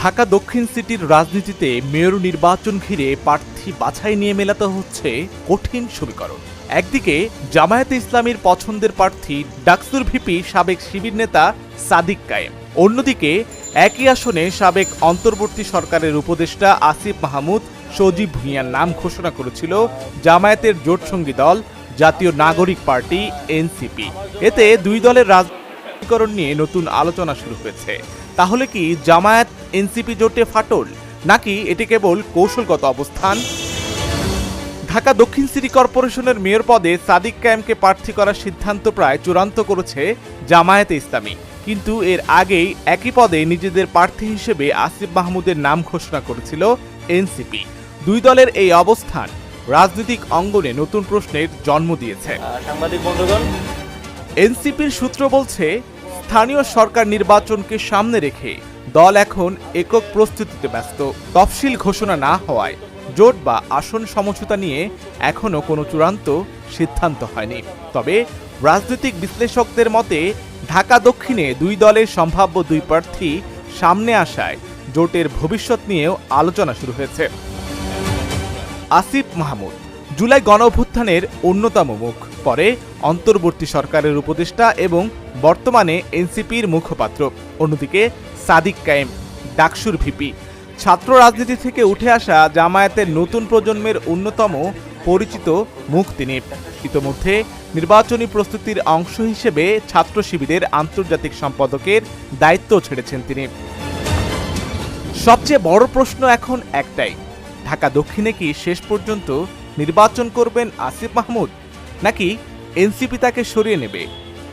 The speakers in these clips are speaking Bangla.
ঢাকা দক্ষিণ সিটির রাজনীতিতে মেয়র নির্বাচন ঘিরে প্রার্থী বাছাই নিয়ে মেলাতে হচ্ছে কঠিন সমীকরণ। একদিকে জামায়াতে ইসলামীর পছন্দের প্রার্থী ডাকসুর ভিপি সাবেক শিবির নেতা সাদিক কায়েম, অন্যদিকে একই আসনে সাবেক অন্তর্বর্তী সরকারের উপদেষ্টা আসিফ মাহমুদ সজীব ভুঁইয়ার নাম ঘোষণা করেছিল জামায়াতের জোটসঙ্গী দল জাতীয় নাগরিক পার্টি এনসিপি। এতে দুই দলের রাজনীতিকরণ নিয়ে নতুন আলোচনা শুরু হয়েছে। তাহলে কি জামায়াত এনসিপি জোটে ফাটল, নাকি এটি কেবল কৌশলগত অবস্থান? ঢাকা দক্ষিণ সিটি কর্পোরেশনের মেয়র পদে সাদিক কায়েমকে প্রার্থী করার সিদ্ধান্ত প্রায় চূড়ান্ত করেছে জামায়াতে ইসলামী, কিন্তু এর আগেই একই পদে নিজেদের প্রার্থী হিসেবে আসিফ মাহমুদের নাম ঘোষণা করেছিল এনসিপি। দুই দলের এই অবস্থান রাজনৈতিক অঙ্গনে নতুন প্রশ্নের জন্ম দিয়েছে। এনসিপির সূত্র বলছে, স্থানীয় সরকার নির্বাচনকে সামনে রেখে দল এখন একক প্রস্তুতিতে ব্যস্ত। তফসিল ঘোষণা না হওয়ায় জোট বা আসন সমঝোতা নিয়ে এখনো কোনো চূড়ান্ত সিদ্ধান্ত হয়নি। তবে রাজনৈতিক বিশ্লেষকদের মতে ঢাকা দক্ষিণে দুই দলের সম্ভাব্য দুই প্রার্থী সামনে আসায় জোটের ভবিষ্যৎ নিয়েও আলোচনা শুরু হয়েছে। আসিফ মাহমুদ জুলাই গণঅভ্যুত্থানের অন্যতম মুখ, পরে অন্তর্বর্তী সরকারের উপদেষ্টা এবং বর্তমানে এনসিপির মুখপাত্র। অন্যদিকে সাদিক কায়েম ডাকসুর ভিপি, ছাত্র রাজনীতি থেকে উঠে আসা জামায়াতের নতুন প্রজন্মের অন্যতম পরিচিত মুখ তিনি। ইতোমধ্যে নির্বাচনী প্রস্তুতির অংশ হিসেবে ছাত্র শিবিরের আন্তর্জাতিক সম্পাদকের দায়িত্ব ছেড়েছেন তিনি। সবচেয়ে বড় প্রশ্ন এখন একটাই, ঢাকা দক্ষিণে কি শেষ পর্যন্ত নির্বাচন করবেন আসিফ মাহমুদ, নাকি এনসিপি তাকে সরিয়ে নেবে?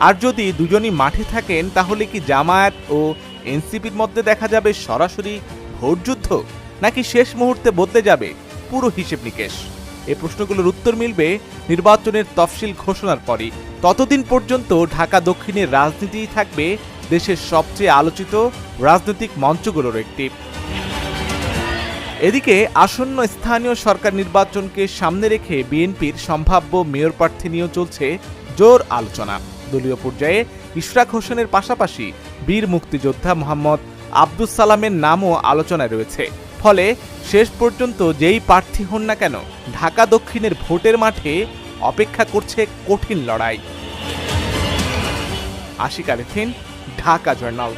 আর যদি দুজনই মাঠে থাকেন, তাহলে কি জামায়াত ও এনসিপির মধ্যে দেখা যাবে সরাসরি ভোটযুদ্ধ, নাকি শেষ মুহূর্তে বদলে যাবে পুরো হিসেব নিকেশ? এই প্রশ্নগুলোর উত্তর মিলবে নির্বাচনের তফসিল ঘোষণার পরই। ততদিন পর্যন্ত ঢাকা দক্ষিণের রাজনীতিই থাকবে দেশের সবচেয়ে আলোচিত রাজনৈতিক মঞ্চগুলোর একটি। এদিকে আসন্ন স্থানীয় সরকার নির্বাচনকে সামনে রেখে বিএনপির সম্ভাব্য মেয়র প্রার্থী নিয়েও চলছে জোর আলোচনা। দলীয় পর্যায়ে ইশরাক হোসেনের পাশাপাশি বীর মুক্তিযোদ্ধা মোহাম্মদ আব্দুস সালামের নামও আলোচনায় রয়েছে। ফলে শেষ পর্যন্ত যেই প্রার্থী হন না কেন, ঢাকা দক্ষিণের ভোটের মাঠে অপেক্ষা করছে কঠিন লড়াই। আশিক আরেফিন, ঢাকা জার্নাল।